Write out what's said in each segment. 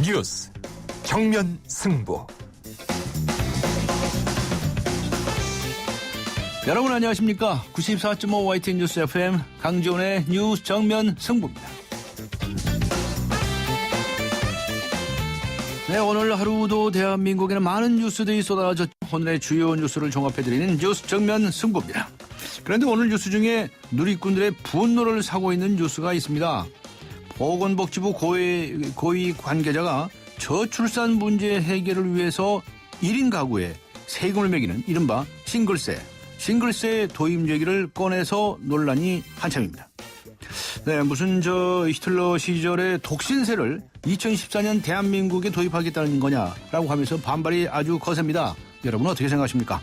뉴스 정면 승부. 여러분 안녕하십니까? 94.5 YTN 뉴스 FM 강지훈의 뉴스 정면 승부입니다. 네, 오늘 하루도 대한민국에는 많은 뉴스들이 쏟아졌죠. 오늘의 주요 뉴스를 종합해드리는 뉴스 정면 승부입니다. 그런데 오늘 뉴스 중에 누리꾼들의 분노를 사고 있는 뉴스가 있습니다. 보건복지부 고위 관계자가 저출산 문제 해결을 위해서 1인 가구에 세금을 매기는 이른바 싱글세 도입 얘기를 꺼내서 논란이 한참입니다. 네, 무슨 히틀러 시절의 독신세를 2014년 대한민국에 도입하겠다는 거냐라고 하면서 반발이 아주 거셉니다. 여러분 어떻게 생각하십니까?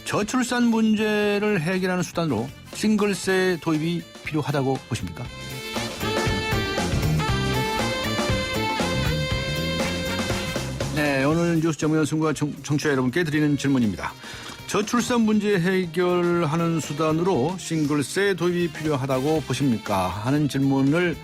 저출산 문제를 해결하는 수단으로 싱글세 도입이 필요하다고 보십니까? 네, 오늘 뉴스 정면 승부와 청취자 여러분께 드리는 질문입니다. 저출산 문제 해결하는 수단으로 싱글세 도입이 필요하다고 보십니까? 하는 질문을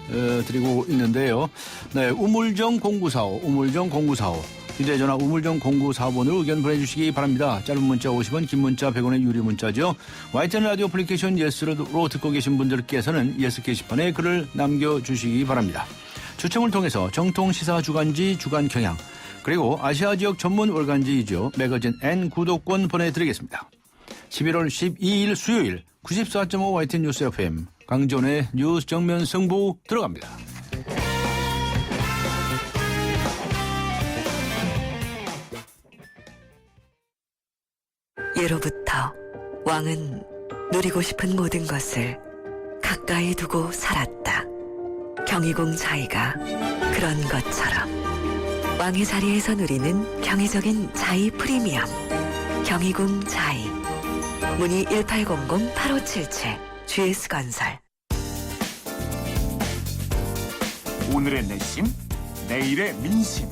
드리고 있는데요. 네, 우물정 0945 휴대전화 우물정 0945번으로 의견 보내주시기 바랍니다. 짧은 문자 50원, 긴 문자 100원의 유료 문자죠. YTN 라디오 애플리케이션 예스로 듣고 계신 분들께서는 예스 게시판에 글을 남겨주시기 바랍니다. 추첨을 통해서 정통시사 주간지 주간경향 그리고 아시아 지역 전문 월간지이죠. 매거진 N 구독권 보내드리겠습니다. 11월 12일 수요일 94.5 YTN 뉴스 FM 강지훈의 뉴스 정면 승부 들어갑니다. 예로부터 왕은 누리고 싶은 모든 것을 가까이 두고 살았다. 경희궁 자이가 그런 것처럼 왕의 자리에서 누리는 경이적인 자이 프리미엄 경희궁 자이 문의 1800-8577 GS건설. 오늘의 내심, 내일의 민심.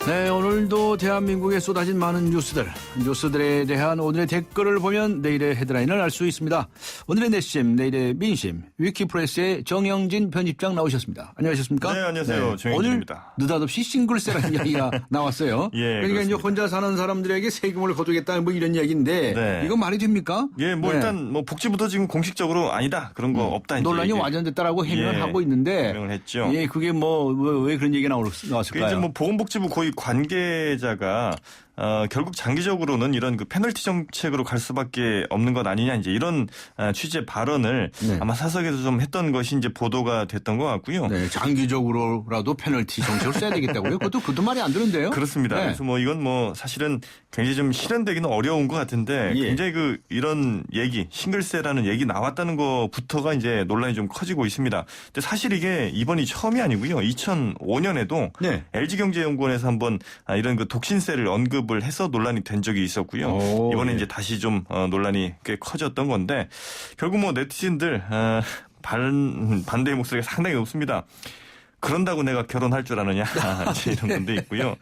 네, 오늘도 대한민국에 쏟아진 많은 뉴스들에 대한 오늘의 댓글을 보면 내일의 헤드라인을 알 수 있습니다. 오늘의 내심, 내일의 민심, 위키프레스의 정영진 편집장 나오셨습니다. 안녕하셨습니까? 네, 안녕하세요. 네, 정영진입니다. 오늘 느닷없이 싱글세라는 이야기가 나왔어요. 예, 그러니까 그렇습니다. 이제 혼자 사는 사람들에게 세금을 거두겠다 뭐 이런 얘기인데 네. 이건 말이 됩니까? 예, 뭐 네. 일단 뭐 복지부도 지금 공식적으로 아니다 그런 거 없다 이제 논란이 완전됐다라고 해명을 하고 있는데 해명을 했죠. 예, 그게 왜 그런 얘기가 나왔을까요? 그게 이제 뭐 보건복지부 고위 관계자가 결국 장기적으로는 이런 그 페널티 정책으로 갈 수밖에 없는 것 아니냐 이제 이런 취지의 발언을 네. 아마 사석에서 좀 했던 것이 이제 보도가 됐던 것 같고요. 네, 장기적으로라도 페널티 정책을 써야 되겠다고요? 그것도 말이 안 되는데요? 그렇습니다. 네. 그래서 뭐 이건 뭐 사실은 굉장히 좀 실현되기는 어려운 것 같은데 예. 굉장히 이런 얘기 싱글세라는 얘기 나왔다는 것부터가 이제 논란이 좀 커지고 있습니다. 근데 사실 이게 이번이 처음이 아니고요. 2005년에도 네. LG경제연구원에서 한번 이런 그 독신세를 언급을 해서 논란이 된 적이 있었고요. 오, 이번에 예. 이제 다시 좀 논란이 꽤 커졌던 건데 결국 뭐 네티즌들 반대의 목소리가 상당히 높습니다. 그런다고 내가 결혼할 줄 아느냐 이런 분도 있고요.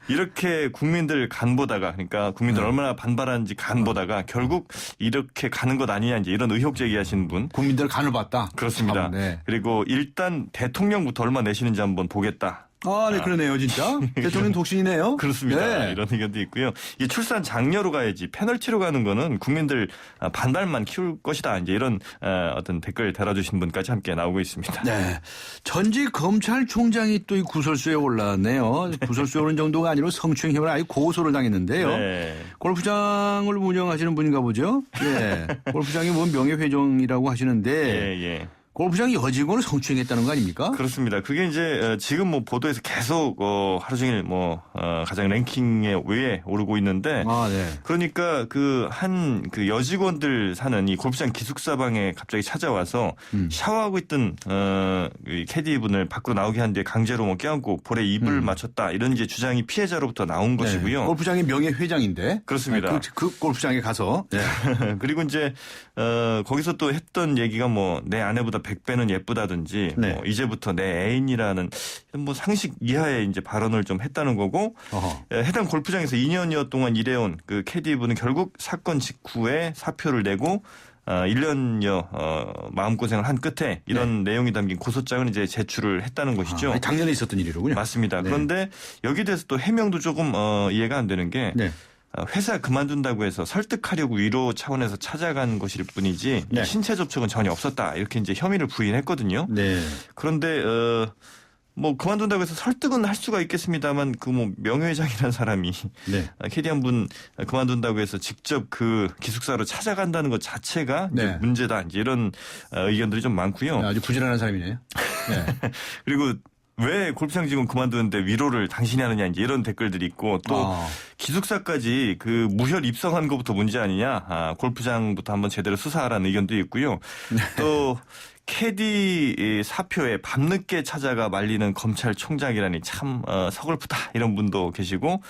이렇게 국민들 간보다가 그러니까 국민들 얼마나 반발하는지 간보다가 결국 이렇게 가는 것 아니냐 이제 이런 의혹 제기하시는 분. 국민들 간을 봤다. 그렇습니다. 참, 네. 그리고 일단 대통령부터 얼마 내시는지 한번 보겠다. 아, 네, 그러네요, 진짜. 대통령 독신이네요. 그렇습니다. 네. 이런 의견도 있고요. 이 출산 장려로 가야지 페널티로 가는 거는 국민들 반발만 키울 것이다. 이제 이런 어떤 댓글 달아주신 분까지 함께 나오고 있습니다. 네. 전직 검찰총장이 또 이 구설수에 올랐네요. 구설수에 오른 정도가 아니라 성추행혐의로 아예 고소를 당했는데요. 네. 골프장을 운영하시는 분인가 보죠. 예. 골프장이 뭐 명예회장이라고 하시는데. 예, 예. 골프장 여직원을 성추행했다는 거 아닙니까? 그렇습니다. 그게 이제 지금 뭐 보도에서 계속 하루 종일 가장 랭킹에 위에 오르고 있는데 아, 네. 그러니까 그 여직원들 사는 이 골프장 기숙사방에 갑자기 찾아와서 샤워하고 있던 이 캐디분을 밖으로 나오게 한 뒤에 강제로 뭐 껴안고 볼에 입을 맞췄다 이런 이제 주장이 피해자로부터 나온 것이고요. 네. 골프장의 명예회장인데. 그렇습니다. 네, 그 골프장에 가서. 네. 그리고 이제 거기서 또 했던 얘기가 뭐 내 아내보다 100배는 예쁘다든지 네. 뭐 이제부터 내 애인이라는 뭐 상식 이하의 이제 발언을 좀 했다는 거고 해당 골프장에서 2년여 동안 일해온 그 캐디분은 결국 사건 직후에 사표를 내고 1년여 마음고생을 한 끝에 이런 내용이 담긴 고소장을 이제 제출을 했다는 것이죠. 작년에 있었던 일이로군요. 맞습니다. 네. 그런데 여기에 대해서 또 해명도 조금 이해가 안 되는 게 네. 회사 그만둔다고 해서 설득하려고 위로 차원에서 찾아간 것일 뿐이지 네. 신체 접촉은 전혀 없었다. 이렇게 이제 혐의를 부인했거든요. 네. 그런데 뭐 그만둔다고 해서 설득은 할 수가 있겠습니다만 그 뭐 명예회장이라는 사람이 네. 캐디 한 분 그만둔다고 해서 직접 그 기숙사로 찾아간다는 것 자체가 이제 네. 문제다. 이제 이런 의견들이 좀 많고요. 아주 부지런한 사람이네요. 네. 그리고 왜 골프장 직원 그만두는데 위로를 당신이 하느냐 이제 이런 댓글들이 있고 또 아. 기숙사까지 그 무혈 입성한 것부터 문제 아니냐. 골프장부터 한번 제대로 수사하라는 의견도 있고요. 또 캐디 사표에 밤늦게 찾아가 말리는 검찰총장이라니 참 서글프다 이런 분도 계시고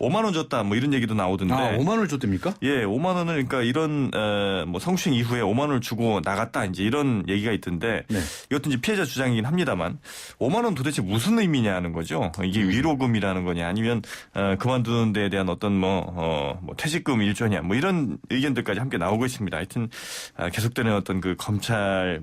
5만 원 줬다 뭐 이런 얘기도 나오던데. 5만 원을 줬답니까? 예, 5만 원을 그러니까 이런 뭐 성추행 이후에 5만 원을 주고 나갔다 이제 이런 얘기가 있던데 네. 이것도 이제 피해자 주장이긴 합니다만 5만 원 도대체 무슨 의미냐는 거죠. 이게 위로금이라는 거냐 아니면 그만두는 데에 대한 어떤 뭐 퇴직금 일조냐 뭐 이런 의견들까지 함께 나오고 있습니다. 하여튼 계속되는 어떤 그 검찰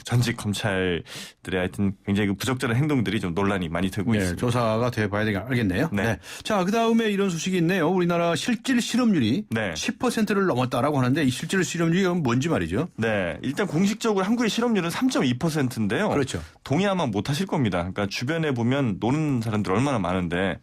전직 검찰들의 하여튼 굉장히 그 부적절한 행동들이 좀 논란이 많이 되고 네, 있습니다. 조사가 돼봐야 알겠네요. 네. 자, 그 다음에 이런 소식이 있네요. 우리나라 실질 실업률이 네. 10%를 넘었다라고 하는데 이 실질 실업률이 뭔지 말이죠. 네, 일단 공식적으로 한국의 실업률은 3.2%인데요. 그렇죠. 동의 아마 못하실 겁니다. 그러니까 주변에 보면 노는 사람들 얼마나 많은데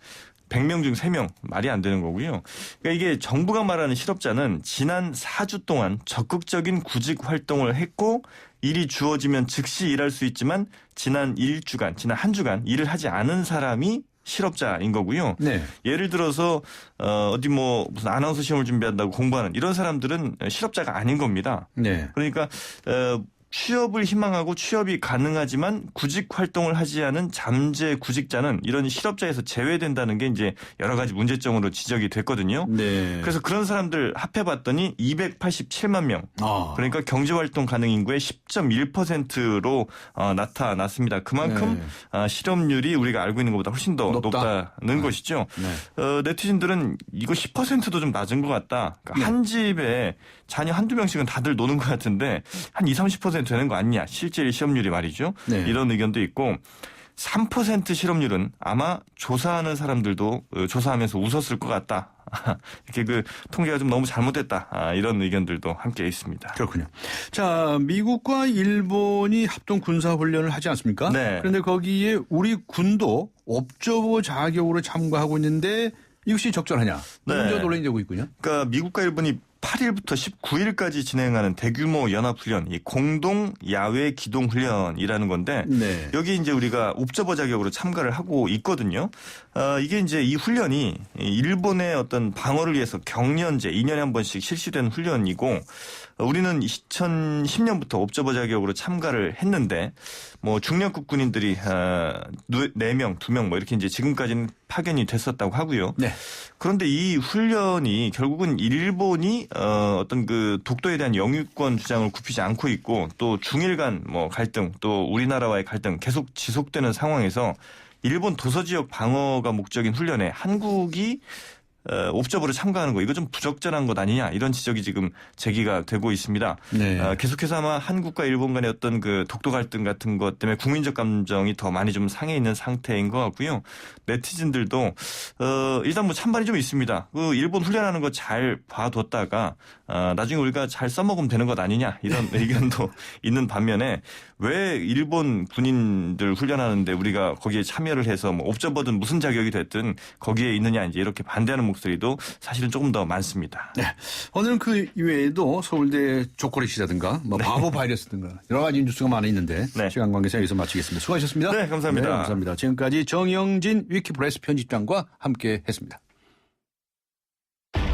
100명 중 3명 말이 안 되는 거고요. 그러니까 이게 정부가 말하는 실업자는 지난 4주 동안 적극적인 구직 활동을 했고 일이 주어지면 즉시 일할 수 있지만 지난 한 주간 일을 하지 않은 사람이 실업자인 거고요. 네. 예를 들어서 어디 뭐 무슨 아나운서 시험을 준비한다고 공부하는 이런 사람들은 실업자가 아닌 겁니다. 네. 그러니까 취업을 희망하고 취업이 가능하지만 구직 활동을 하지 않은 잠재 구직자는 이런 실업자에서 제외된다는 게 이제 여러 가지 문제점으로 지적이 됐거든요. 네. 그래서 그런 사람들 합해봤더니 287만 명. 아. 그러니까 경제활동 가능 인구의 10.1%로 나타났습니다. 그만큼 실업률이 우리가 알고 있는 것보다 훨씬 더 높다는 것이죠. 네. 네티즌들은 이거 10%도 좀 낮은 것 같다. 그러니까 한 집에 자녀 한두 명씩은 다들 노는 것 같은데 한 20-30% 되는 거 아니냐. 실제 실업률이 말이죠. 네. 이런 의견도 있고 3% 실업률은 아마 조사하는 사람들도 조사하면서 웃었을 것 같다. 이렇게 그 통계가 좀 너무 잘못됐다. 이런 의견들도 함께 있습니다. 그렇군요. 자, 미국과 일본이 합동 군사 훈련을 하지 않습니까? 네. 그런데 거기에 우리 군도 옵저버 자격으로 참가하고 있는데 이것이 적절하냐? 네. 문제 논란이 되고 있군요. 그러니까 미국과 일본이 8일부터 19일까지 진행하는 대규모 연합훈련, 이 공동 야외 기동 훈련이라는 건데 네. 여기 이제 우리가 옵저버 자격으로 참가를 하고 있거든요. 이게 이제 이 훈련이 일본의 어떤 방어를 위해서 경연제 2년에 한 번씩 실시된 훈련이고 우리는 2010년부터 옵저버 자격으로 참가를 했는데 뭐 중량급 군인들이 4명, 2명 뭐 이렇게 이제 지금까지는 파견이 됐었다고 하고요. 네. 그런데 이 훈련이 결국은 일본이 어떤 그 독도에 대한 영유권 주장을 굽히지 않고 있고 또 중일 간 뭐 갈등 또 우리나라와의 갈등 계속 지속되는 상황에서 일본 도서 지역 방어가 목적인 훈련에 한국이 옵저버로 참가하는 거 이거 좀 부적절한 것 아니냐 이런 지적이 지금 제기가 되고 있습니다. 네. 계속해서 아마 한국과 일본 간의 어떤 그 독도 갈등 같은 것 때문에 국민적 감정이 더 많이 좀 상해 있는 상태인 것 같고요. 네티즌들도 일단 뭐 찬반이 좀 있습니다. 그 일본 훈련하는 거 잘 봐뒀다가 나중에 우리가 잘 써먹으면 되는 것 아니냐 이런 의견도 있는 반면에 왜 일본 군인들 훈련하는데 우리가 거기에 참여를 해서 뭐 옵저버든 무슨 자격이 됐든 거기에 있느냐 이제 이렇게 반대하는 목소리도 사실은 조금 더 많습니다. 네. 오늘은 그 이외에도 서울대 조커릿이라든가 뭐 바보 바이러스든가 여러 가지 뉴스가 많이 있는데 네. 시간 관계상 여기서 마치겠습니다. 수고하셨습니다. 네, 감사합니다. 네, 감사합니다. 지금까지 정영진 위키프레스 편집장과 함께했습니다.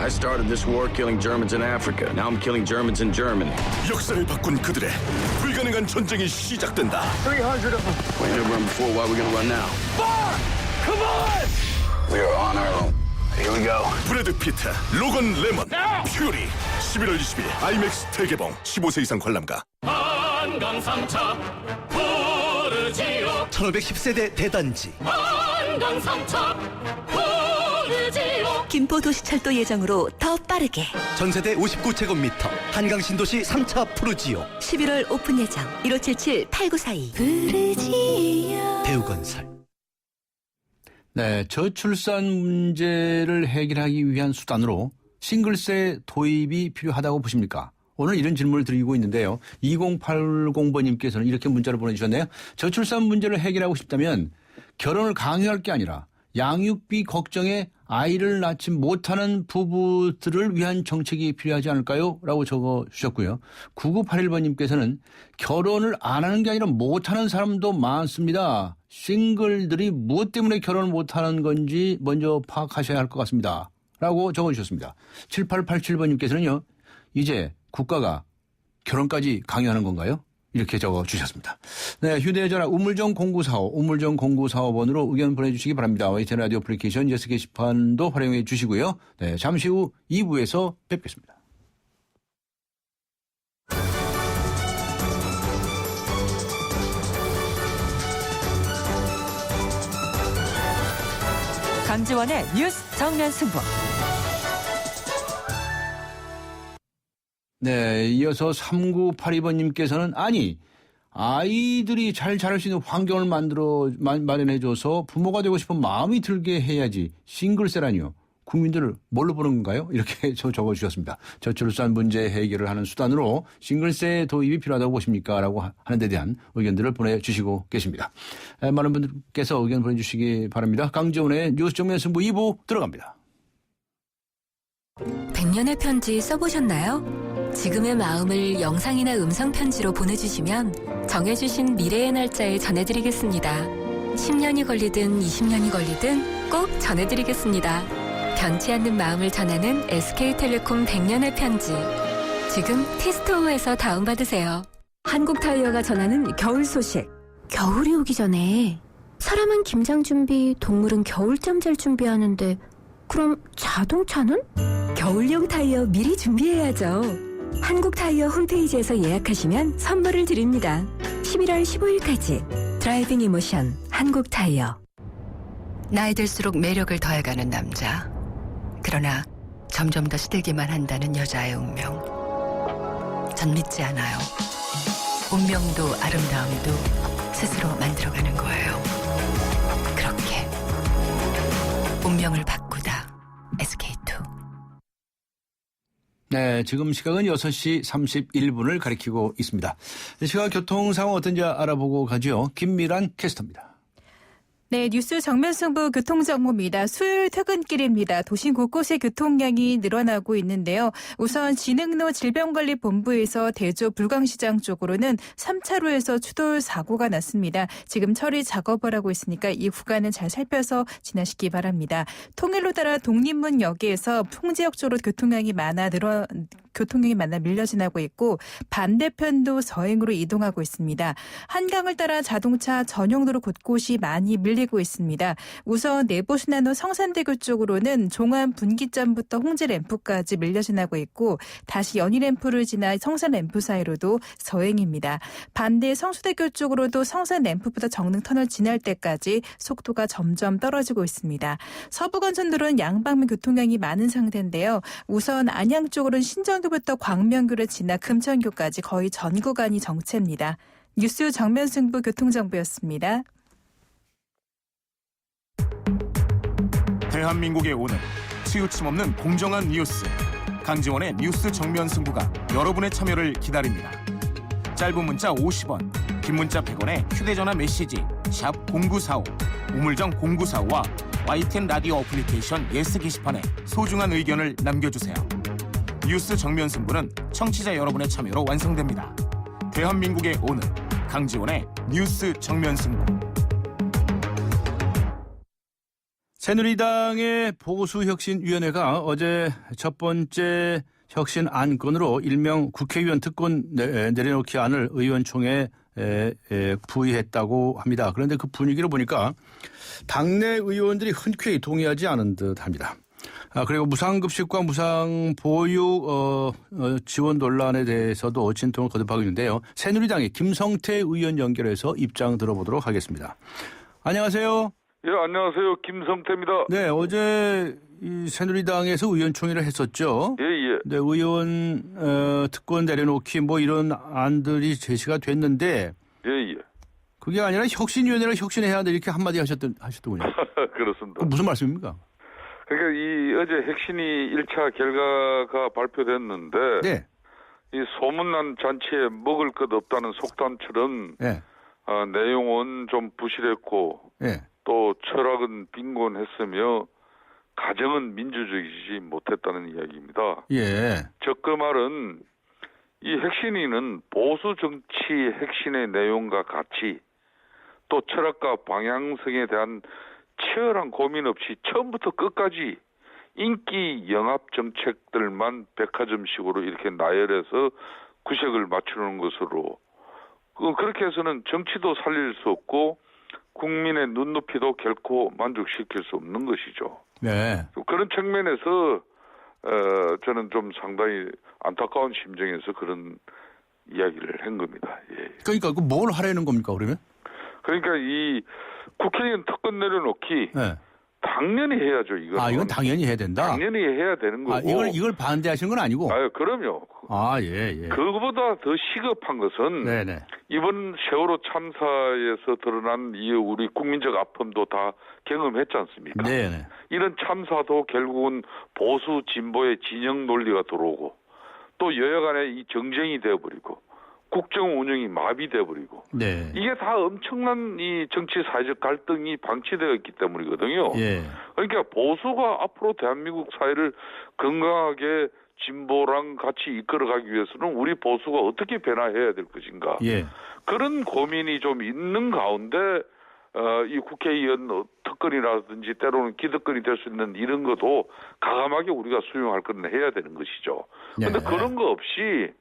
I started this war killing Germans in Africa. Now I'm killing Germans in Germany. 역사를 바꾼 그들의 불가능한 전쟁이 시작된다. 300 of them. We didn't run before. Why are we going to run now? Fire! Come on! We are on our own. Here we go. 브래드 피트, 로건 레먼, 퓨리. 11월 20일 IMAX 대개봉. 15세 이상 관람가. 한강 3차 푸르지오 1510세대 대단지 한강 3차 푸르지오 푸르지오 김포도시철도 예정으로 더 빠르게 전세대 59제곱미터 한강 신도시 3차 푸르지오 11월 오픈 예정 1577-8942 대우건설. 네, 저출산 문제를 해결하기 위한 수단으로 싱글세 도입이 필요하다고 보십니까? 오늘 이런 질문을 드리고 있는데요. 2080번님께서는 이렇게 문자를 보내주셨네요. 저출산 문제를 해결하고 싶다면 결혼을 강요할 게 아니라 양육비 걱정에 아이를 낳지 못하는 부부들을 위한 정책이 필요하지 않을까요? 라고 적어주셨고요. 9981번님께서는 결혼을 안 하는 게 아니라 못하는 사람도 많습니다. 싱글들이 무엇 때문에 결혼을 못하는 건지 먼저 파악하셔야 할 것 같습니다. 라고 적어주셨습니다. 7887번님께서는요. 이제 국가가 결혼까지 강요하는 건가요? 이렇게 적어주셨습니다. 네, 휴대전화 우물정 0945, 우물정 0945번으로 의견 보내주시기 바랍니다. YTN 라디오 애플리케이션 예스 게시판도 활용해 주시고요. 네, 잠시 후 2부에서 뵙겠습니다. 강지원의 뉴스 정면 승부. 네, 이어서 3982번님께서는 아이들이 잘 자랄 수 있는 환경을 마련해줘서 부모가 되고 싶은 마음이 들게 해야지 싱글세라니요. 국민들을 뭘로 보는 건가요? 이렇게 적어주셨습니다. 저출산 문제 해결을 하는 수단으로 싱글세 도입이 필요하다고 보십니까? 라고 하는 데 대한 의견들을 보내주시고 계십니다. 많은 분들께서 의견 보내주시기 바랍니다. 강지원의 뉴스 정면 승부 2부 들어갑니다. 100년의 편지 써보셨나요? 지금의 마음을 영상이나 음성 편지로 보내주시면 정해주신 미래의 날짜에 전해드리겠습니다. 10년이 걸리든 20년이 걸리든 꼭 전해드리겠습니다. 변치 않는 마음을 전하는 SK텔레콤 100년의 편지. 지금 티스토어에서 다운받으세요. 한국타이어가 전하는 겨울 소식. 겨울이 오기 전에 사람은 김장 준비, 동물은 겨울잠 잘 준비하는데 그럼 자동차는? 겨울용 타이어 미리 준비해야죠. 한국타이어 홈페이지에서 예약하시면 선물을 드립니다. 11월 15일까지 드라이빙 이모션 한국타이어. 나이 들수록 매력을 더해가는 남자. 그러나 점점 더 시들기만 한다는 여자의 운명. 전 믿지 않아요. 운명도 아름다움도 스스로 만들어가는 거예요. 그렇게 운명을 바꾸다. SK2. 네, 지금 시각은 6시 31분을 가리키고 있습니다. 이 시각 교통 상황 어떤지 알아보고 가죠. 김미란 캐스터입니다. 네, 뉴스 정면승부 교통정보입니다. 수요일 퇴근길입니다. 도심 곳곳에 교통량이 늘어나고 있는데요. 우선 진흥로 질병관리본부에서 대조 불광시장 쪽으로는 3차로에서 추돌 사고가 났습니다. 지금 처리 작업을 하고 있으니까 이 구간은 잘 살펴서 지나시기 바랍니다. 통일로 따라 독립문역에서 풍지역 쪽으로 교통량이 많아 밀려 지나고 있고 반대편도 서행으로 이동하고 있습니다. 한강을 따라 자동차 전용도로 곳곳이 많이 밀리고 있습니다. 우선 내부순환로 성산대교 쪽으로는 종암 분기점부터 홍지램프까지 밀려 지나고 있고 다시 연희램프를 지나 성산램프 사이로도 서행입니다. 반대 성수대교 쪽으로도 성산램프부터 정릉터널 지날 때까지 속도가 점점 떨어지고 있습니다. 서부간선도로는 양방면 교통량이 많은 상태인데요. 우선 안양 쪽으로는 신정교부터 광명교를 지나 금천교까지 거의 전 구간이 정체입니다. 뉴스 정면승부 교통정보였습니다. 대한민국의 오늘 치우침 없는 공정한 뉴스 강지원의 뉴스 정면 승부가 여러분의 참여를 기다립니다. 짧은 문자 50원, 긴 문자 100원에 휴대전화 메시지 샵 0945 우물정 0945와 YTN 라디오 어플리케이션 예스 게시판에 소중한 의견을 남겨주세요. 뉴스 정면 승부는 청취자 여러분의 참여로 완성됩니다. 대한민국의 오늘 강지원의 뉴스 정면 승부. 새누리당의 보수혁신위원회가 어제 첫 번째 혁신 안건으로 일명 국회의원 특권 내려놓기 안을 의원총회에 부의했다고 합니다. 그런데 그 분위기를 보니까 당내 의원들이 흔쾌히 동의하지 않은 듯합니다. 그리고 무상급식과 무상보육 지원 논란에 대해서도 진통을 거듭하고 있는데요. 새누리당의 김성태 의원 연결해서 입장 들어보도록 하겠습니다. 안녕하세요. 예, 안녕하세요. 김성태입니다. 네, 어제 이 새누리당에서 의원총회를 했었죠. 예, 예. 네, 의원 특권 내려놓기 뭐 이런 안들이 제시가 됐는데 예, 예. 그게 아니라 혁신위원회를 혁신해야 한다 이렇게 한마디 하셨더군요. 그렇습니다. 무슨 말씀입니까? 그러니까 이 어제 핵심이 1차 결과가 발표됐는데 네. 이 소문난 잔치에 먹을 것 없다는 속담처럼 네. 내용은 좀 부실했고 네. 또 철학은 빈곤했으며 가정은 민주적이지 못했다는 이야기입니다. 예. 즉 그 말은 이 핵심위는 보수 정치 핵심의 내용과 같이 또 철학과 방향성에 대한 치열한 고민 없이 처음부터 끝까지 인기 영합 정책들만 백화점식으로 이렇게 나열해서 구색을 맞추는 것으로 그렇게 해서는 정치도 살릴 수 없고 국민의 눈높이도 결코 만족시킬 수 없는 것이죠. 네. 그런 측면에서 저는 좀 상당히 안타까운 심정에서 그런 이야기를 한 겁니다. 예. 그러니까 그 뭘 하라는 겁니까 그러면? 그러니까 이 국회의원 특권 내려놓기 네. 당연히 해야죠. 이건 당연히 해야 된다. 당연히 해야 되는 거고. 이걸 반대하시는 건 아니고. 그럼요. 예. 그거보다 더 시급한 것은 네네. 이번 세월호 참사에서 드러난 이 우리 국민적 아픔도 다 경험했지 않습니까? 네네. 이런 참사도 결국은 보수 진보의 진영 논리가 들어오고 또 여야 간에 이 정쟁이 되어버리고 국정 운영이 마비되어버리고 네. 이게 다 엄청난 이 정치 사회적 갈등이 방치되어 있기 때문이거든요. 예. 그러니까 보수가 앞으로 대한민국 사회를 건강하게 진보랑 같이 이끌어가기 위해서는 우리 보수가 어떻게 변화해야 될 것인가. 예. 그런 고민이 좀 있는 가운데 이 국회의원 특권이라든지 때로는 기득권이 될 수 있는 이런 것도 과감하게 우리가 수용할 건 해야 되는 것이죠. 그런데 그런 거 없이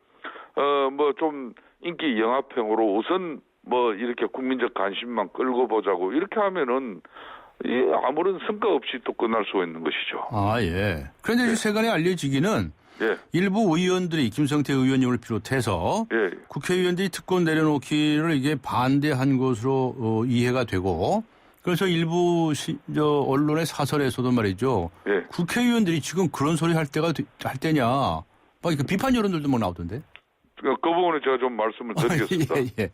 뭐 좀 인기 영합형으로 우선 뭐 이렇게 국민적 관심만 끌고 보자고 이렇게 하면은 아무런 성과 없이 또 끝날 수가 있는 것이죠. 예. 그런데 세간에 알려지기는 일부 의원들이 김성태 의원님을 비롯해서 국회의원들이 특권 내려놓기를 이게 반대한 것으로 이해가 되고 그래서 일부 언론의 사설에서도 말이죠. 국회의원들이 지금 그런 소리 할 때냐. 막 비판 여론들도 막 나오던데. 그 부분에 제가 좀 말씀을 드리겠습니다. 예.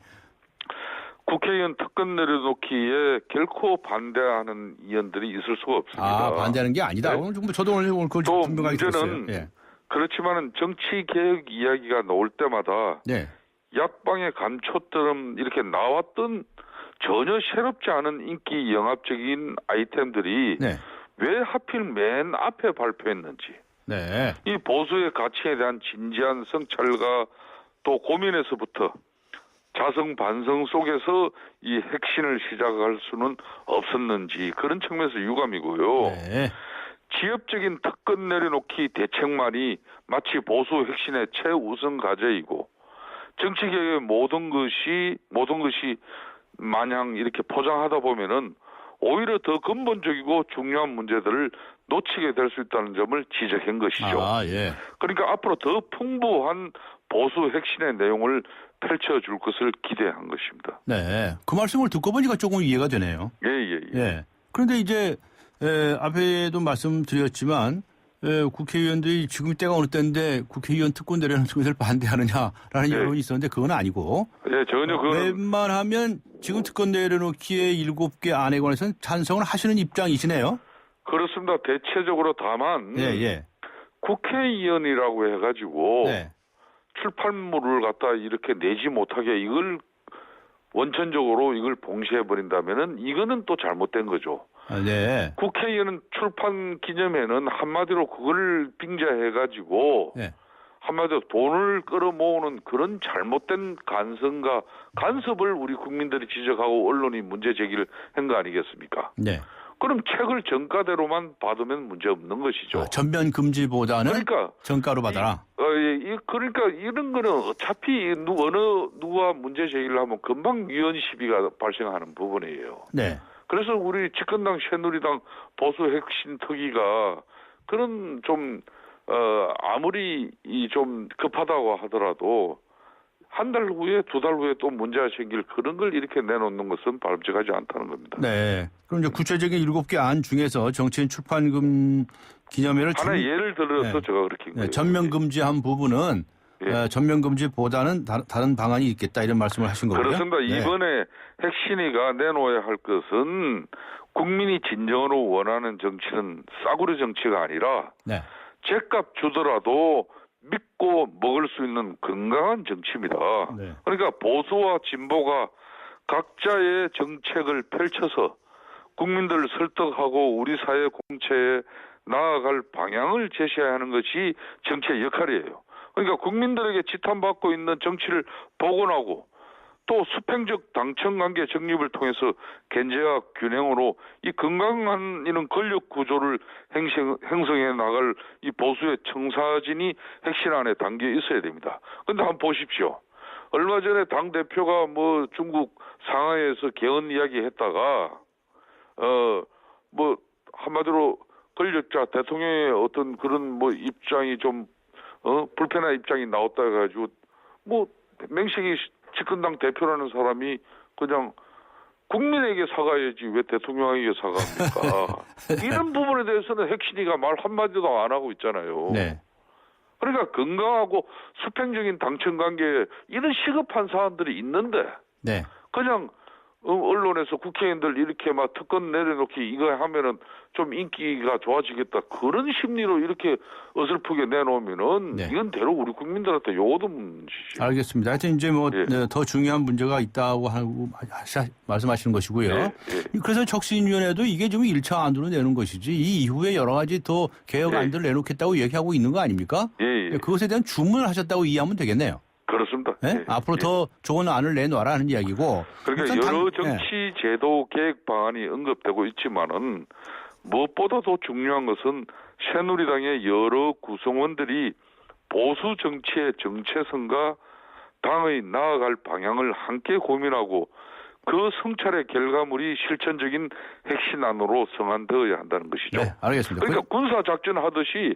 국회의원 특권 내려놓기에 결코 반대하는 의원들이 있을 수가 없습니다. 반대하는 게 아니다. 오늘 저도 오늘 그걸 또 분명하게 들었어요. 문제는 그렇지만은 정치 개혁 이야기가 나올 때마다 약방의 감초처럼 이렇게 나왔던 전혀 새롭지 않은 인기 영합적인 아이템들이 왜 하필 맨 앞에 발표했는지 이 보수의 가치에 대한 진지한 성찰과 또 고민에서부터 자성 반성 속에서 이 핵심을 시작할 수는 없었는지 그런 측면에서 유감이고요. 지역적인 특권 내려놓기 대책만이 마치 보수 핵심의 최우선 과제이고 정치개혁의 모든 것이 마냥 이렇게 포장하다 보면은 오히려 더 근본적이고 중요한 문제들을 놓치게 될 수 있다는 점을 지적한 것이죠. 그러니까 앞으로 더 풍부한 보수 핵심의 내용을 펼쳐줄 것을 기대한 것입니다. 네. 그 말씀을 듣고 보니까 조금 이해가 되네요. 예. 그런데 이제 앞에도 말씀드렸지만 국회의원들이 지금 때가 어느 때인데 국회의원 특권 내려놓는 것을 반대하느냐라는 여론이 있었는데 그건 아니고 전혀 그건 웬만하면 지금 특권 내려놓기에 7개 안에 관해서는 찬성을 하시는 입장이시네요. 그렇습니다. 대체적으로 다만 국회의원이라고 해가지고 출판물을 갖다 이렇게 내지 못하게 이걸 원천적으로 이걸 봉쇄해버린다면은 이거는 또 잘못된 거죠. 국회의원은 출판 기념회는 한마디로 그걸 빙자해가지고 한마디로 돈을 끌어모으는 그런 잘못된 간섭을 우리 국민들이 지적하고 언론이 문제 제기를 한 거 아니겠습니까? 그럼 책을 정가대로만 받으면 문제 없는 것이죠. 전면 금지보다는 정가로 받아라. 그러니까 이런 거는 어차피 누가 문제 제기를 하면 금방 위헌 시비가 발생하는 부분이에요. 그래서 우리 집권당 새누리당 보수 핵심 특위가 그런 좀 아무리 좀 급하다고 하더라도 한 달 후에, 두 달 후에 또 문제가 생길 그런 걸 이렇게 내놓는 것은 바람직하지 않다는 겁니다. 네. 그럼 이제 구체적인 7개 안 중에서 정치인 출판금 기념회를 하나의 예를 들어서 제가 그렇게 한 거예요. 전면 금지한 부분은 전면 금지보다는 다른 방안이 있겠다 이런 말씀을 하신 거고요. 그렇습니다. 네. 이번에 핵심이가 내놓아야 할 것은 국민이 진정으로 원하는 정치는 싸구려 정치가 아니라 네. 죗값 주더라도 믿고 먹을 수 있는 건강한 정치입니다. 네. 그러니까 보수와 진보가 각자의 정책을 펼쳐서 국민들을 설득하고 우리 사회 공체에 나아갈 방향을 제시해야 하는 것이 정치의 역할이에요. 그러니까 국민들에게 지탄받고 있는 정치를 복원하고 또 수평적 당청관계 정립을 통해서 견제와 균형으로 이 건강한 이런 권력 구조를 형성해 나갈 이 보수의 청사진이 핵심 안에 담겨 있어야 됩니다. 그런데 한번 보십시오. 얼마 전에 당 대표가 뭐 중국 상하이에서 개헌 이야기했다가 뭐 한마디로 권력자 대통령의 어떤 그런 뭐 입장이 좀 불편한 입장이 나왔다 해가지고 뭐 맹식이 집권당 대표라는 사람이 그냥 국민에게 사과해야지 왜 대통령에게 사과합니까? 이런 부분에 대해서는 핵심이가 말 한마디도 안 하고 있잖아요. 네. 그러니까 건강하고 수평적인 당청관계 이런 시급한 사안들이 있는데 네. 그냥 언론에서 국회의원들 이렇게 막 특권 내려놓기 이거 하면은 좀 인기가 좋아지겠다 그런 심리로 이렇게 어설프게 내놓으면은 네. 이건 대로 우리 국민들한테 요거도 문제죠. 알겠습니다. 하여튼 이제 뭐 더 중요한 문제가 있다고 하고 말씀하시는 것이고요. 그래서 혁신위원회도 이게 지금 1차 안으로 내는 것이지 이 이후에 여러 가지 더 개혁안들을 내놓겠다고 얘기하고 있는 거 아닙니까? 그것에 대한 주문을 하셨다고 이해하면 되겠네요. 그렇습니다. 네? 앞으로 더 좋은 안을 내놓아라는 이야기고. 그러니까 여러 정치 제도 계획 방안이 언급되고 있지만은 무엇보다도 중요한 것은 새누리당의 여러 구성원들이 보수 정치의 정체성과 당의 나아갈 방향을 함께 고민하고 그 성찰의 결과물이 실천적인 핵심안으로 성안되어야 한다는 것이죠. 네, 알겠습니다. 그러니까 군사작전 하듯이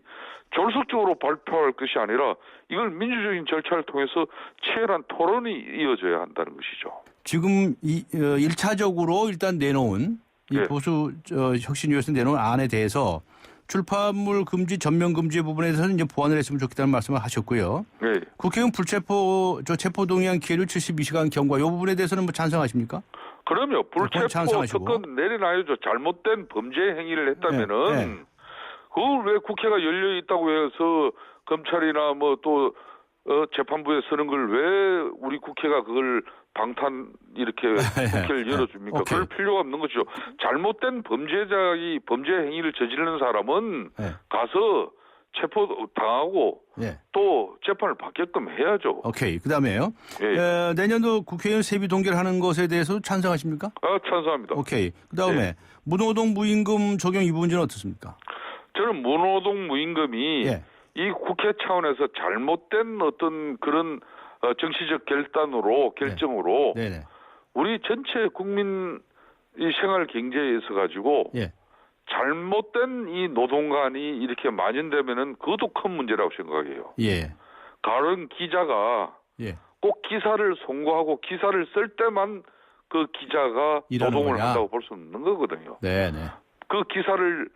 졸속적으로 발표할 것이 아니라 이걸 민주적인 절차를 통해서 치열한 토론이 이어져야 한다는 것이죠. 지금 1차적으로 일단 내놓은 이 보수 혁신위에서 내놓은 안에 대해서 출판물 금지, 전면 금지 부분에 대해서는 이제 보완을 했으면 좋겠다는 말씀을 하셨고요. 네. 국회의원 체포동의안 기회료 72시간 경과 이 부분에 대해서는 뭐 찬성하십니까? 그럼요. 불체포 특권 내려놔야죠. 잘못된 범죄 행위를 했다면은 그걸 왜 국회가 열려 있다고 해서 검찰이나 뭐 또 재판부에 서는 걸 왜 우리 국회가 그걸 방탄 이렇게 국회를 열어줍니까? 그럴 필요가 없는 것이죠. 잘못된 범죄자의 범죄 행위를 저지르는 사람은 가서 체포 당하고 또 재판을 받게끔 해야죠. 오케이. 그다음에요. 내년도 국회의원 세비 동결 하는 것에 대해서 찬성하십니까? 찬성합니다. 오케이. 그다음에 무노동 무임금 적용 이 부분은 어떻습니까? 저는 무노동 무임금이 이 국회 차원에서 잘못된 어떤 그런 정치적 결정으로 우리 전체 국민 이 생활 경제에 있어 가지고 잘못된 이 노동관이 이렇게 만연되면은 그것도 큰 문제라고 생각해요. 다른 기자가 꼭 기사를 송고하고 기사를 쓸 때만 그 기자가 노동을 한다고 볼 수 없는 거거든요. 그 기사를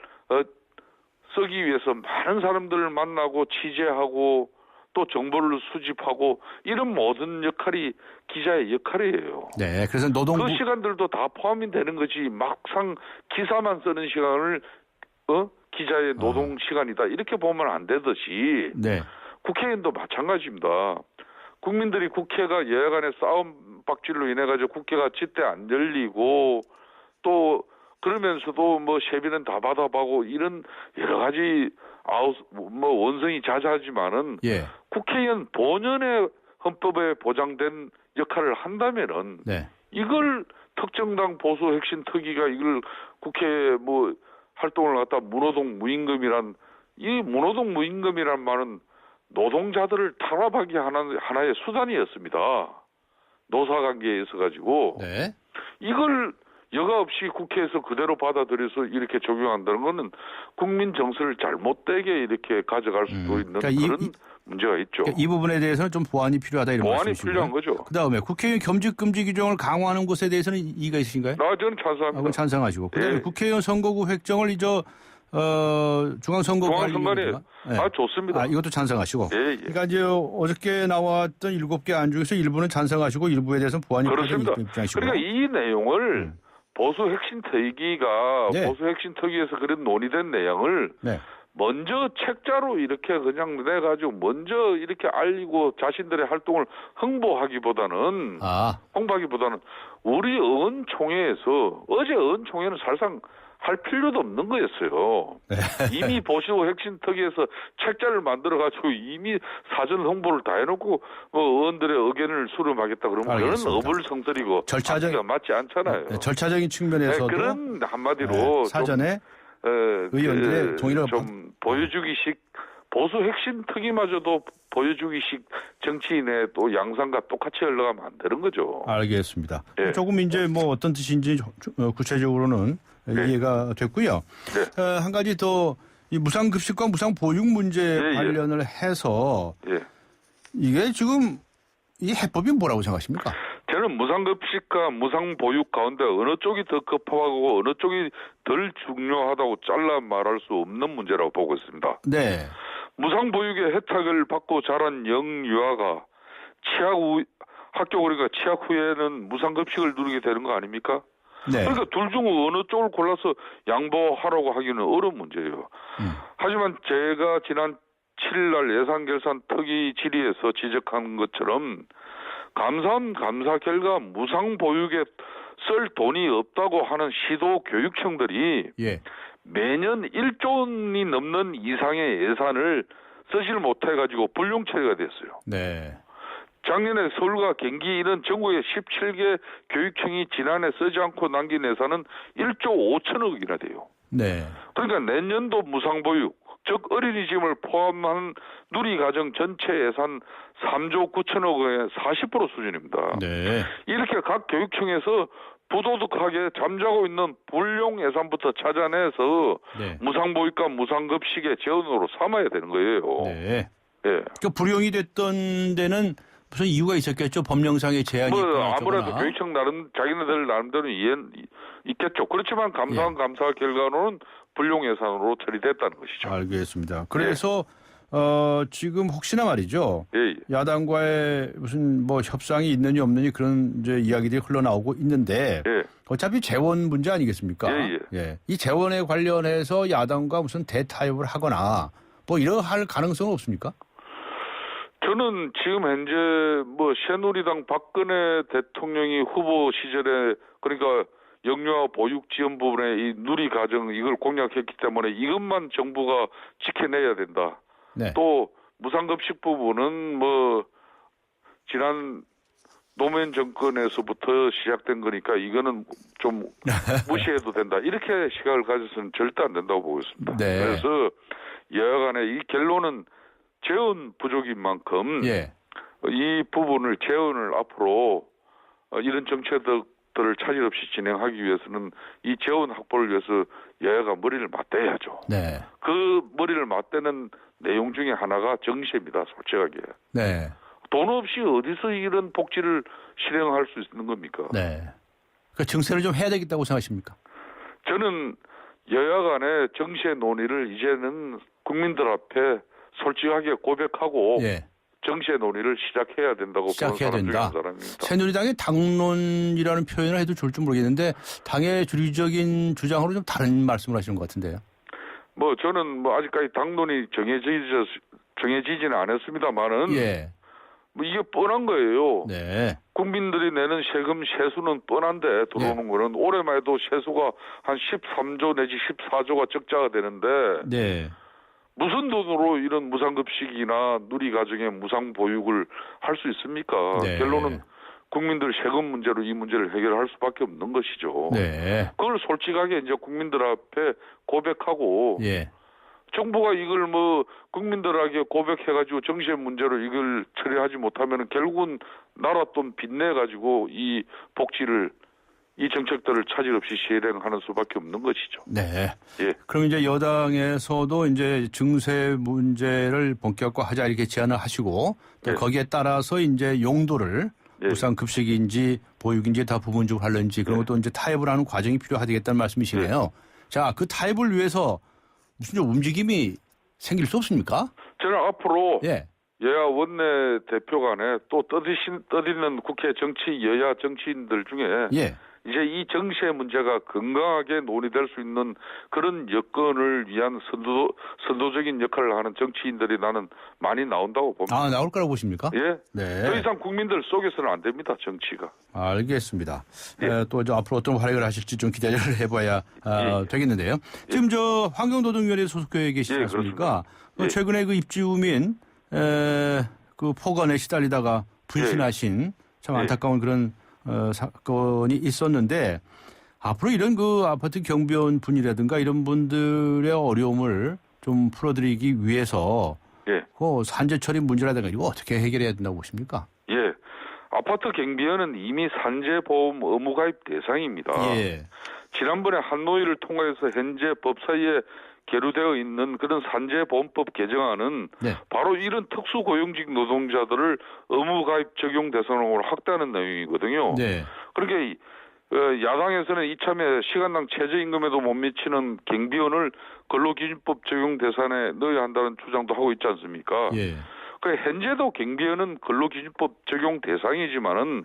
쓰기 위해서 많은 사람들을 만나고 취재하고 또 정보를 수집하고 이런 모든 역할이 기자의 역할이에요. 그래서 노동부 그 시간들도 다 포함이 되는 거지 막상 기사만 쓰는 시간을 기자의 노동 시간이다 이렇게 보면 안 되듯이 국회의원도 마찬가지입니다. 국민들이 국회가 여야 간의 싸움 박질로 인해 가지고 국회가 제때 안 열리고 또 그러면서도 뭐 세비는 다 받아가고 이런 여러 가지 원성이 자자하지만은 국회의원 본연의 헌법에 보장된 역할을 한다면은 이걸 특정당 보수 핵심 특위가 이걸 국회 뭐 활동을 갖다 무노동 무임금이란 이 무노동 무임금이란 말은 노동자들을 탄압하기 하나의 수단이었습니다. 노사관계에 있어 가지고 이걸 여과 없이 국회에서 그대로 받아들여서 이렇게 적용한다는 것은 국민 정서를 잘못되게 이렇게 가져갈 수도 있는 그런 문제가 있죠. 그러니까 이 부분에 대해서는 좀 보완이 필요하다 이런 보완이 말씀이시고요. 필요한 거죠. 그다음에 국회의원 겸직 금지 규정을 강화하는 것에 대해서는 이의가 있으신가요? 저는 찬성합니다. 찬성하시고. 그다음에 예. 국회의원 선거구 획정을 중앙선거관리위원회가 좋습니다. 이것도 찬성하시고. 예. 그러니까 이제 어저께 나왔던 7개 안 중에서 일부는 찬성하시고 일부에 대해서는 보완이 그렇습니다. 필요하다는 입장이시고. 그러니까 이 내용을 보수 핵심 특위가 네. 보수 핵심 특위에서 그런 논의된 내용을 네. 먼저 책자로 이렇게 그냥 내가지고 먼저 이렇게 알리고 자신들의 활동을 홍보하기보다는 우리 의원총회에서 어제 의원총회는 사실상 할 필요도 없는 거였어요. 네. 이미 보수 핵심 특위에서 책자를 만들어가지고 이미 사전 홍보를 다 해놓고 의원들의 의견을 수렴하겠다 그러면 그런 어불성설이고 절차적이 맞지 않잖아요. 절차적인 측면에서도 그런 한마디로 사전에 의원들의 동의를 좀 보여주기식 보수 핵심 특위마저도 보여주기식 정치인의 또 양상과 똑같이 흘러가면 안 되는 거죠. 알겠습니다. 네. 조금 이제 뭐 어떤 뜻인지 구체적으로는 이해가 됐고요. 네. 한 가지 더 이 무상급식과 무상보육 문제 관련을 해서 이게 지금 이 해법이 뭐라고 생각하십니까? 저는 무상급식과 무상보육 가운데 어느 쪽이 더 급하고 어느 쪽이 덜 중요하다고 잘라 말할 수 없는 문제라고 보고 있습니다. 네. 무상보육의 혜택을 받고 자란 영유아가 학교 그러니까 취학 후에는 무상급식을 누리게 되는 거 아닙니까? 네. 그러니까 둘 중 어느 쪽을 골라서 양보하라고 하기는 어려운 문제예요. 하지만 제가 지난 7일 날 예산결산 특위 질의에서 지적한 것처럼 감사원 감사 결과 무상보육에 쓸 돈이 없다고 하는 시도교육청들이 매년 1조 원이 넘는 이상의 예산을 쓰질 못해가지고 불용 처리가 됐어요. 네. 작년에 서울과 경기 이런 전국의 17개 교육청이 지난해 쓰지 않고 남긴 예산은 1조 5천억이나 돼요. 네. 그러니까 내년도 무상보육, 즉 어린이집을 포함한 누리가정 전체 예산 3조 9천억 원의 40% 수준입니다. 네. 이렇게 각 교육청에서 부도덕하게 잠자고 있는 불용 예산부터 찾아내서 무상보육과 무상급식의 재원으로 삼아야 되는 거예요. 네. 그러니까 불용이 됐던 데는 무슨 이유가 있었겠죠? 법령상의 제한이 있거나 아무래도 교육청 자기네들 나름대로 이해는 있겠죠. 그렇지만 감사원 감사 결과로는 불용 예산으로 처리됐다는 것이죠. 알겠습니다. 그래서 지금 혹시나 말이죠. 야당과의 무슨 뭐 협상이 있느니 없느니 그런 이제 이야기들이 흘러나오고 있는데 어차피 재원 문제 아니겠습니까? 이 재원에 관련해서 야당과 무슨 대타협을 하거나 뭐 이러할 가능성은 없습니까? 저는 지금 현재 뭐 새누리당 박근혜 대통령이 후보 시절에 그러니까 영유아 보육 지원 부분에 이 누리가정 이걸 공약했기 때문에 이것만 정부가 지켜내야 된다. 또 무상급식 부분은 뭐 지난 노무현 정권에서부터 시작된 거니까 이거는 좀 무시해도 된다. 이렇게 시각을 가져서는 절대 안 된다고 보고 있습니다. 그래서 여하간에 이 결론은 재원 부족인 만큼 이 부분을 재원을 앞으로 이런 정책들을 차질 없이 진행하기 위해서는 이 재원 확보를 위해서 여야가 머리를 맞대야죠. 그 머리를 맞대는 내용 중에 하나가 정시입니다. 솔직하게. 돈 없이 어디서 이런 복지를 실행할 수 있는 겁니까? 그러니까 정세를 좀 해야 되겠다고 생각하십니까? 저는 여야 간의 정시의 논의를 이제는 국민들 앞에 솔직하게 고백하고 정시의 논의를 시작해야 된다고 보는 사람 중에 한 사람입니다. 새누리당의 당론이라는 표현을 해도 좋을 줄 모르겠는데 당의 주류적인 주장으로 좀 다른 말씀을 하시는 것 같은데요. 뭐 저는 뭐 아직까지 당론이 정해지지는 않았습니다만은 뭐 이게 뻔한 거예요. 국민들이 내는 세금 세수는 뻔한데 들어오는 거는 올해만 해도 세수가 한 13조 내지 14조가 적자가 되는데 무슨 돈으로 이런 무상급식이나 누리가정의 무상보육을 할 수 있습니까? 결론은 국민들 세금 문제로 이 문제를 해결할 수밖에 없는 것이죠. 그걸 솔직하게 이제 국민들 앞에 고백하고 정부가 이걸 뭐 국민들에게 고백해가지고 정시의 문제로 이걸 처리하지 못하면 결국은 나라 돈 빚내가지고 이 복지를 이 정책들을 차질 없이 실행하는 수밖에 없는 것이죠. 네. 예. 그럼 이제 여당에서도 이제 증세 문제를 본격화하자 이렇게 제안을 하시고 또 예. 거기에 따라서 이제 용도를 예. 무상급식인지 보육인지 다 부분적으로 할는지 그런 것도 이제 타협을 하는 과정이 필요하겠다는 말씀이시네요. 자, 그 타협을 위해서 무슨 좀 움직임이 생길 수 없습니까? 저는 앞으로 예. 여야 원내 대표 간에 또 떠드는 국회 여야 정치인들 중에 예. 이제 이 정세 문제가 건강하게 논의될 수 있는 그런 여건을 위한 선도적인 역할을 하는 정치인들이 나는 많이 나온다고 봅니다. 아, 나올 거라고 보십니까? 예. 네. 더 이상 국민들 속에서는 안 됩니다, 정치가. 알겠습니다. 예. 또 저 앞으로 어떤 활약을 하실지 좀 기대를 해봐야 예. 되겠는데요. 지금 저 환경노동위원회 소속교에 계시지 예, 않습니까? 예. 최근에 그 입주민 그 폭언에 시달리다가 불신하신 참 안타까운 그런 사건이 있었는데 앞으로 이런 그 아파트 경비원 분이라든가 이런 분들의 어려움을 좀 풀어드리기 위해서 그 산재 처리 문제라든가 이거 어떻게 해결해야 된다고 보십니까? 예. 아파트 경비원은 이미 산재보험 의무가입 대상입니다. 예. 지난번에 한노위를 통해서 현재 법사위에 계류되어 있는 그런 산재보험법 개정안은 바로 이런 특수고용직 노동자들을 의무가입 적용 대상으로 확대하는 내용이거든요. 네. 그러니까 야당에서는 이참에 시간당 최저임금에도 못 미치는 경비원을 근로기준법 적용 대상에 넣어야 한다는 주장도 하고 있지 않습니까? 예. 현재도 경비원은 근로기준법 적용 대상이지만은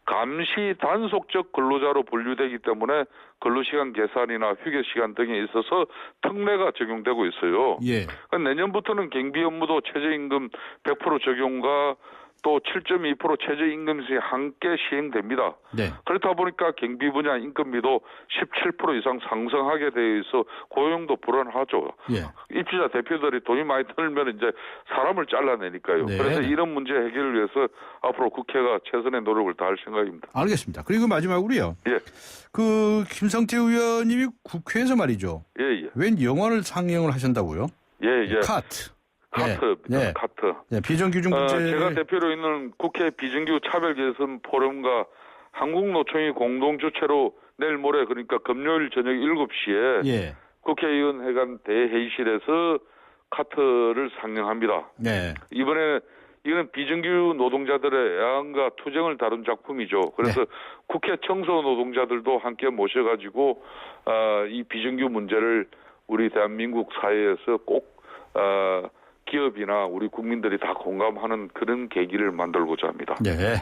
감시 단속적 근로자로 분류되기 때문에 근로시간 계산이나 휴게시간 등에 있어서 특례가 적용되고 있어요. 예. 내년부터는 경비 업무도 최저임금 100% 적용과 또 7.2% 최저임금이 함께 시행됩니다. 네. 그렇다 보니까 경비 분야 인건비도 17% 이상 상승하게 되어 있어 고용도 불안하죠. 예. 입주자 대표들이 돈이 많이 들면 이제 사람을 잘라내니까요. 네. 그래서 이런 문제 해결을 위해서 앞으로 국회가 최선의 노력을 다할 생각입니다. 알겠습니다. 그리고 마지막으로요. 예. 그 김성태 의원님이 국회에서 말이죠. 예. 웬 영화를 상영을 하신다고요? 예. 카트. 카트입니다. 카트. 비정규직 문제. 제가 대표로 있는 국회 비정규 차별 개선 포럼과 한국노총이 공동 주최로 내일 모레 그러니까 금요일 저녁 7시에 국회의원회관 대회의실에서 카트를 상영합니다. 이번에 이건 비정규 노동자들의 애환과 투쟁을 다룬 작품이죠. 그래서 국회 청소 노동자들도 함께 모셔가지고 이 비정규 문제를 우리 대한민국 사회에서 꼭 기업이나 우리 국민들이 다 공감하는 그런 계기를 만들고자 합니다. 네.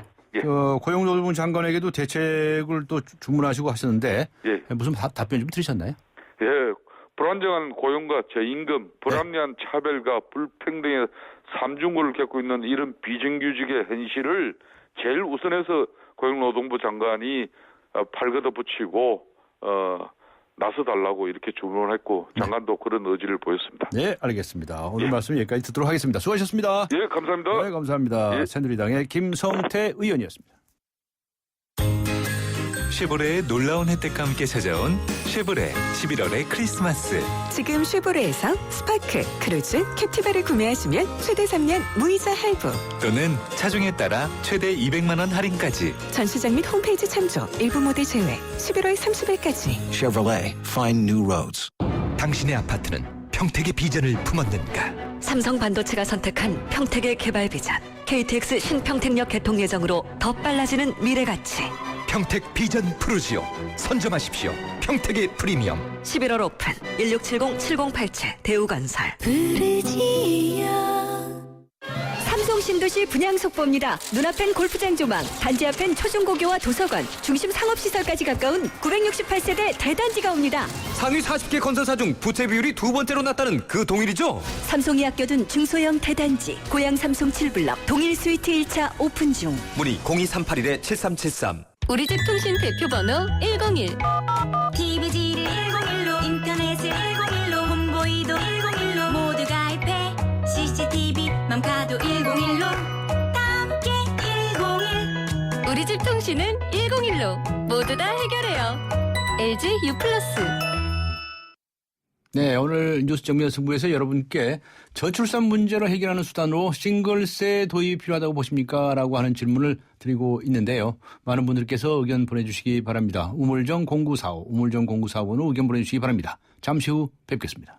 고용노동부 장관에게도 대책을 또 주문하시고 하셨는데 무슨 답변 좀 들으셨나요? 예. 불안정한 고용과 저임금, 불합리한 차별과 불평등의 삼중고를 겪고 있는 이런 비정규직의 현실을 제일 우선해서 고용노동부 장관이 발걷어 붙이고 나서달라고 이렇게 주문을 했고 장관도 그런 의지를 보였습니다. 네, 알겠습니다. 오늘 말씀 여기까지 듣도록 하겠습니다. 수고하셨습니다. 예, 감사합니다. 네, 감사합니다. 새누리당의 김성태 의원이었습니다. 쉐보레의 놀라운 혜택과 함께 찾아온 쉐보레 11월의 크리스마스. 지금 쉐보레에서 스파크, 크루즈, 캡티바를 구매하시면 최대 3년 무이자 할부 또는 차종에 따라 최대 200만 원 할인까지. 전시장 및 홈페이지 참조, 일부 모델 제외 11월 30일까지. Chevrolet, find new roads. 당신의 아파트는 평택의 비전을 품었는가? 삼성 반도체가 선택한 평택의 개발 비전. KTX 신평택역 개통 예정으로 더 빨라지는 미래 가치. 평택 비전 프루지오. 선점하십시오. 평택의 프리미엄. 11월 오픈 1670-7087 대우건설. 삼성 신도시 분양 속보입니다. 눈앞엔 골프장 조망, 단지 앞엔 초중고교와 도서관, 중심 상업시설까지 가까운 968세대 대단지가 옵니다. 상위 40개 건설사 중 부채 비율이 두 번째로 낮다는 그 동일이죠? 삼성이 아껴둔 중소형 대단지, 고양 삼성 7블럭, 동일 스위트 1차 오픈 중. 문의 02381-7373. 우리 집 통신 대표 번호 101. TV지를 101로, 인터넷을 101로, 홈보이도 101로, 모두 가입해. CCTV, 맘카도 101로, 다 함께 101. 우리 집 통신은 101로 모두 다 해결해요. LG U+. 네, 오늘 뉴스 정면 승부에서 여러분께 저출산 문제를 해결하는 수단으로 싱글세 도입이 필요하다고 보십니까? 라고 하는 질문을 드리고 있는데요. 많은 분들께서 의견 보내주시기 바랍니다. 우물정 0945, 우물정 0945는 의견 보내주시기 바랍니다. 잠시 후 뵙겠습니다.